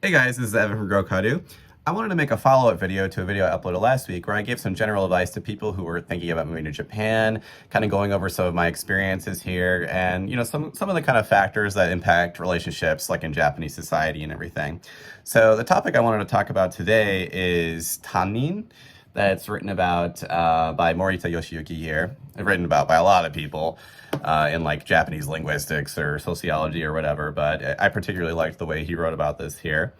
Hey guys, this is Evan from GrowKadu. I wanted to make a follow-up video to a video I uploaded last week where I gave some general advice to people who were thinking about moving to Japan, kind of going over some of my experiences here and, some of the kind of factors that impact relationships like in Japanese society and everything. So the topic I wanted to talk about today is tanin. That's written about by Morita Yoshiyuki here, written about by a lot of people in like Japanese linguistics or sociology or whatever, but I particularly liked the way he wrote about this here.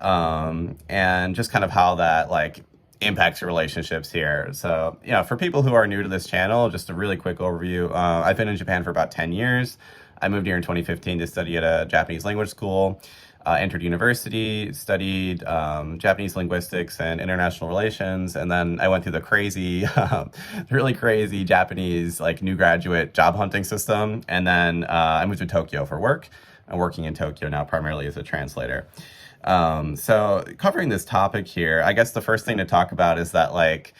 And just kind of how that like impacts your relationships here. So, for people who are new to this channel, just a really quick overview. I've been in Japan for about 10 years. I moved here in 2015 to study at a Japanese language school. Entered university, studied Japanese linguistics and international relations, and then I went through the crazy, really crazy Japanese like new graduate job hunting system, and then I moved to Tokyo for work. I'm working in Tokyo now primarily as a translator. So covering this topic here, I guess the first thing to talk about is that like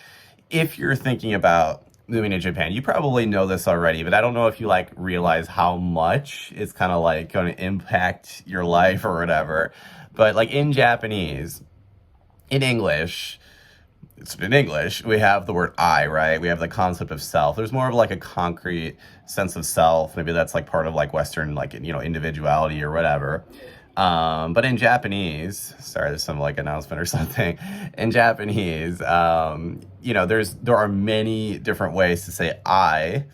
if you're thinking about moving to Japan, you probably know this already, but I don't know if you like realize how much it's kind of like going to impact your life or whatever. But like in Japanese, in English, we have the word I, right? We have the concept of self. There's more of like a concrete sense of self. Maybe that's like part of like Western, like, individuality or whatever. But in Japanese, sorry, there's some like announcement or something. In Japanese, there are many different ways to say I,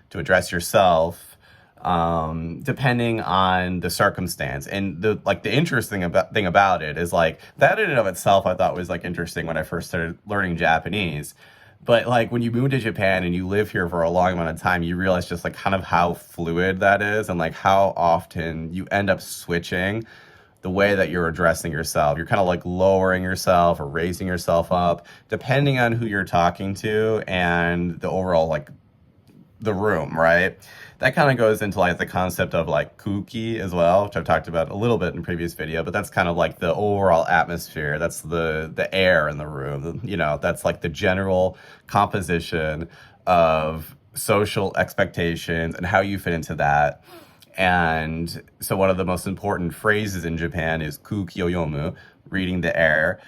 to address yourself, depending on the circumstance. And the interesting thing about it is like that in and of itself, I thought was like interesting when I first started learning Japanese. But like when you move to Japan and you live here for a long amount of time, you realize just like kind of how fluid that is and like how often you end up switching the way that you're addressing yourself. You're kind of like lowering yourself or raising yourself up, depending on who you're talking to and the overall like the room, right? That kind of goes into like the concept of like kuki as well, which I've talked about a little bit in previous video, but that's kind of like the overall atmosphere. That's the air in the room. That's like the general composition of social expectations and how you fit into that. And so one of the most important phrases in Japan is kuki o yomu, reading the air,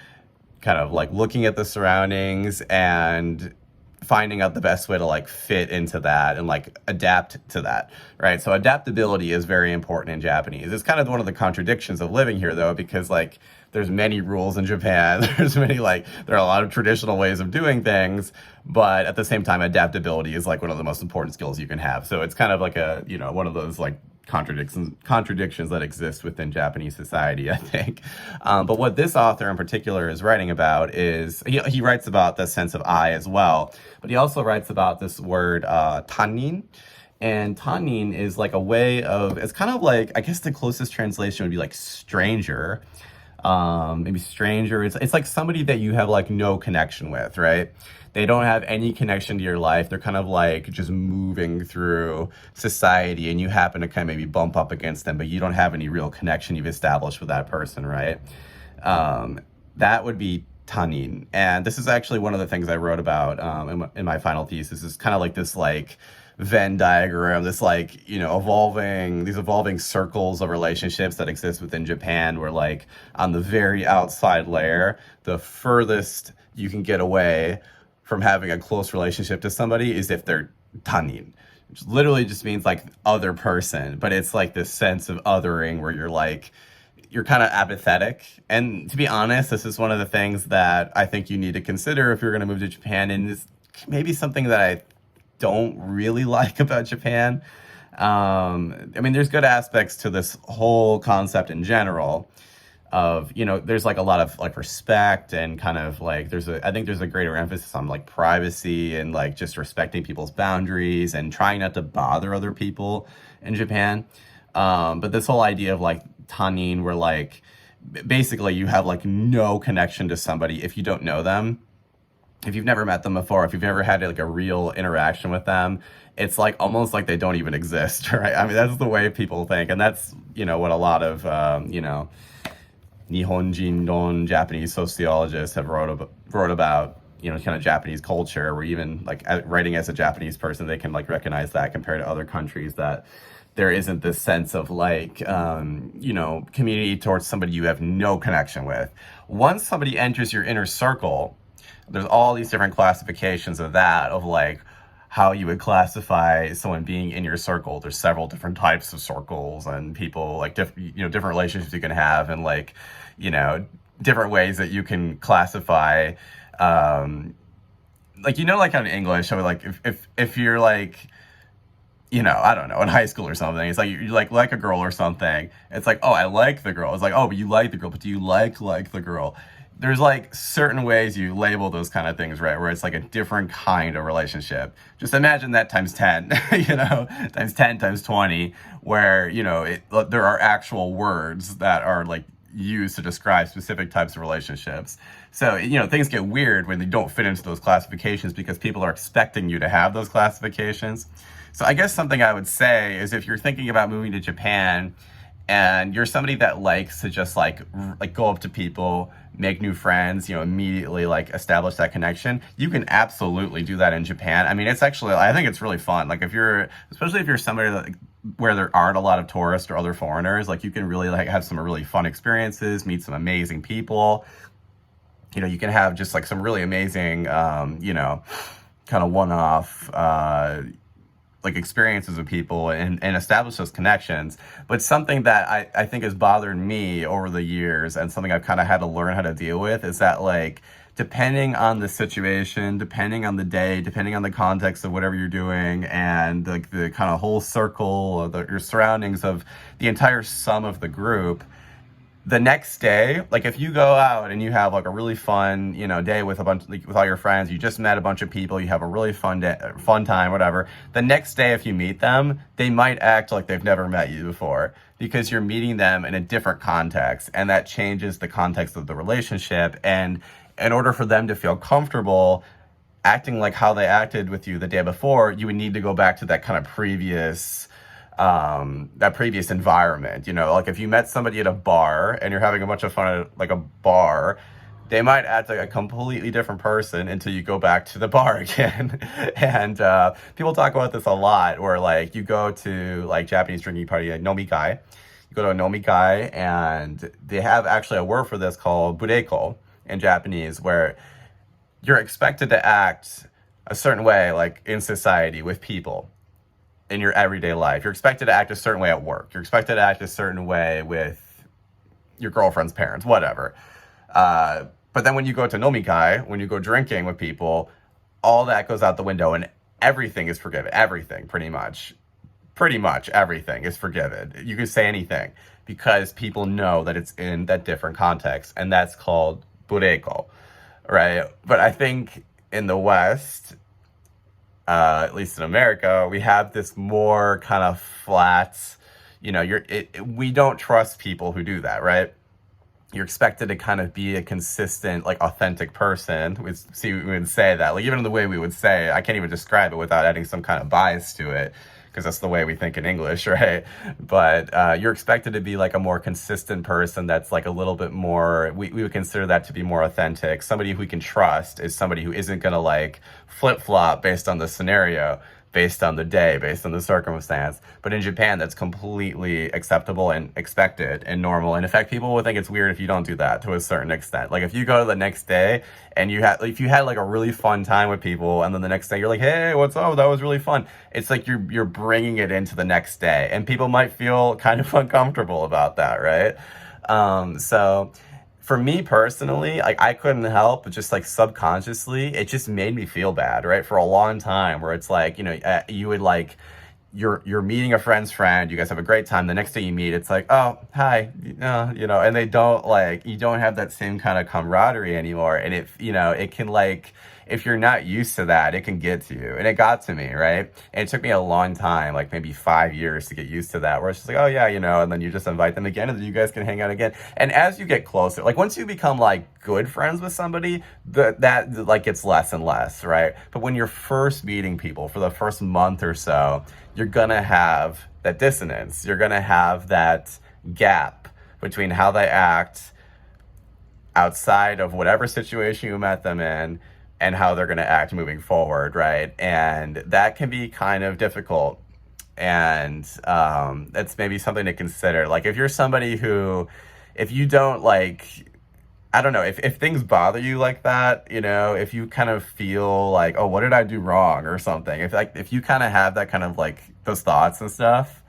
kind of like looking at the surroundings and finding out the best way to like fit into that and like adapt to that, right? So adaptability is very important in Japanese. It's kind of one of the contradictions of living here though, because like there's many rules in Japan. There are a lot of traditional ways of doing things, but at the same time, adaptability is like one of the most important skills you can have. So it's kind of like a, one of those like contradictions that exist within Japanese society, I think. But what this author in particular is writing about is, he writes about the sense of I as well, but he also writes about this word tanin. And tanin is like a way of, it's kind of like, I guess the closest translation would be like stranger. Maybe stranger. It's like somebody that you have like no connection with, right? They don't have any connection to your life. They're kind of like just moving through society and you happen to kind of maybe bump up against them, but you don't have any real connection you've established with that person, right? That would be tanin. And this is actually one of the things I wrote about in my final thesis. Is kind of like this like Venn diagram, this like, evolving circles of relationships that exist within Japan, where like on the very outside layer, the furthest you can get away from having a close relationship to somebody is if they're tanin, which literally just means like other person, but it's like this sense of othering where you're kind of apathetic. And to be honest, this is one of the things that I think you need to consider if you're going to move to Japan, and it's maybe something that I don't really like about Japan. There's good aspects to this whole concept in general of, there's like a lot of like respect and kind of like I think there's a greater emphasis on like privacy and like just respecting people's boundaries and trying not to bother other people in Japan. But this whole idea of like tanin, where like basically you have like no connection to somebody if you don't know them. If you've never met them before, if you've never had like a real interaction with them, it's like almost like they don't even exist, right? That's the way people think. And that's, what a lot of, Nihonjin non Japanese sociologists have wrote about, kind of Japanese culture, where even like writing as a Japanese person, they can like recognize that compared to other countries that there isn't this sense of like, community towards somebody you have no connection with. Once somebody enters your inner circle, there's all these different classifications of that, of like how you would classify someone being in your circle. There's several different types of circles and people, like different relationships you can have, and like, different ways that you can classify, like, like in English, so like if you're like, I don't know, in high school or something, it's like you like a girl or something. It's like, oh, I like the girl. It's like, oh, but you like the girl, but do you like the girl? There's like certain ways you label those kind of things, right? Where it's like a different kind of relationship. Just imagine that times 10, times 10, times 20, where, there are actual words that are like used to describe specific types of relationships. So, things get weird when they don't fit into those classifications because people are expecting you to have those classifications. So I guess something I would say is, if you're thinking about moving to Japan and you're somebody that likes to just like go up to people, make new friends, immediately like establish that connection, you can absolutely do that in Japan. I mean, I think it's really fun. Like especially if you're somebody that, where there aren't a lot of tourists or other foreigners, like you can really like have some really fun experiences, meet some amazing people. You can have just like some really amazing, kind of one-off, like experiences with people and establish those connections. But something that I think has bothered me over the years, and something I've kind of had to learn how to deal with, is that like, depending on the situation, depending on the day, depending on the context of whatever you're doing, and like the kind of whole circle of your surroundings of the entire sum of the group, the next day, like if you go out and you have like a really fun, day with with all your friends, you just met a bunch of people, you have a really fun time, whatever. The next day, if you meet them, they might act like they've never met you before, because you're meeting them in a different context, and that changes the context of the relationship. And in order for them to feel comfortable acting like how they acted with you the day before, you would need to go back to that kind of previous environment. Like if you met somebody at a bar and you're having a bunch of fun at like a bar, they might act like a completely different person until you go back to the bar again. And people talk about this a lot, where like you go to like Japanese drinking party, like nomikai. You go to a nomikai, and they have actually a word for this called bureko in Japanese, where you're expected to act a certain way, like in society with people in your everyday life. You're expected to act a certain way at work. You're expected to act a certain way with your girlfriend's parents, whatever. But then when you go to nomikai, when you go drinking with people, all that goes out the window, and everything is forgiven. Everything, pretty much everything is forgiven. You can say anything because people know that it's in that different context, and that's called bureko, right? But I think in the West, at least in America, we have this more kind of flat, we don't trust people who do that, right? You're expected to kind of be a consistent, like authentic person. We would say that, like even in the way we would say, I can't even describe it without adding some kind of bias to it, because that's the way we think in English, right? But you're expected to be like a more consistent person that's like a little bit more, we would consider that to be more authentic. Somebody who we can trust is somebody who isn't going to like flip-flop based on the scenario, based on the day, based on the circumstance. But in Japan, that's completely acceptable and expected and normal. And in fact, people would think it's weird if you don't do that to a certain extent. Like if you go to the next day and if you had like a really fun time with people, and then the next day you're like, hey, what's up? That was really fun. It's like you're bringing it into the next day, and people might feel kind of uncomfortable about that, right? So for me personally, like I couldn't help but just like subconsciously, it just made me feel bad, right? For a long time, where it's like, you would like, you're meeting a friend's friend, you guys have a great time. The next day you meet, it's like, oh, hi, and they don't like, you don't have that same kind of camaraderie anymore. And it can like, if you're not used to that, it can get to you. And it got to me, right? And it took me a long time, like maybe 5 years to get used to that, where it's just like, oh yeah, and then you just invite them again, and then you guys can hang out again. And as you get closer, like once you become like good friends with somebody, that like gets less and less, right? But when you're first meeting people for the first month or so, you're gonna have that dissonance. You're gonna have that gap between how they act outside of whatever situation you met them in, and how they're going to act moving forward, right? And that can be kind of difficult. And that's maybe something to consider. Like if you're somebody who, if you don't like, I don't know, if things bother you like that, you know, if you kind of feel like, oh, what did I do wrong or something? If you kind of have that kind of like those thoughts and stuff,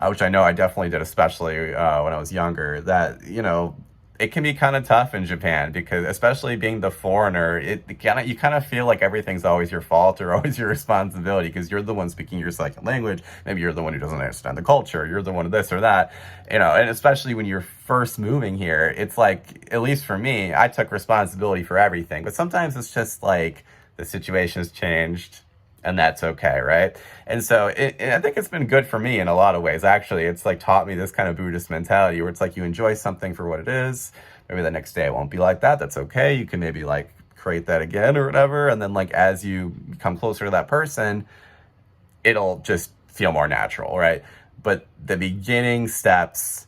which I know I definitely did, especially when I was younger, that, you know, it can be kind of tough in Japan because especially being the foreigner, you kind of feel like everything's always your fault or always your responsibility because you're the one speaking your second language. Maybe you're the one who doesn't understand the culture. You're the one of this or that, you know, and especially when you're first moving here, it's like, at least for me, I took responsibility for everything, but sometimes it's just like the situation has changed and that's okay, right? And so I think it's been good for me in a lot of ways. Actually, it's like taught me this kind of Buddhist mentality where it's like you enjoy something for what it is. Maybe the next day it won't be like that. That's okay. You can maybe like create that again or whatever. And then like as you come closer to that person, it'll just feel more natural, right? But the beginning steps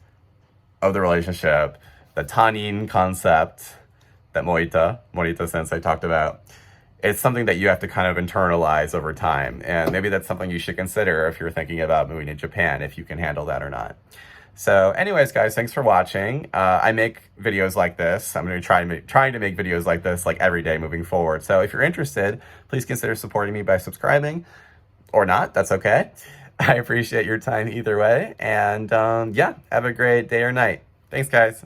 of the relationship, the tanin concept that Morita Sensei talked about, it's something that you have to kind of internalize over time. And maybe that's something you should consider if you're thinking about moving to Japan, if you can handle that or not. So anyways, guys, thanks for watching. I make videos like this. I'm going to trying to make videos like this like every day moving forward. So if you're interested, please consider supporting me by subscribing or not. That's okay. I appreciate your time either way. And yeah, have a great day or night. Thanks, guys.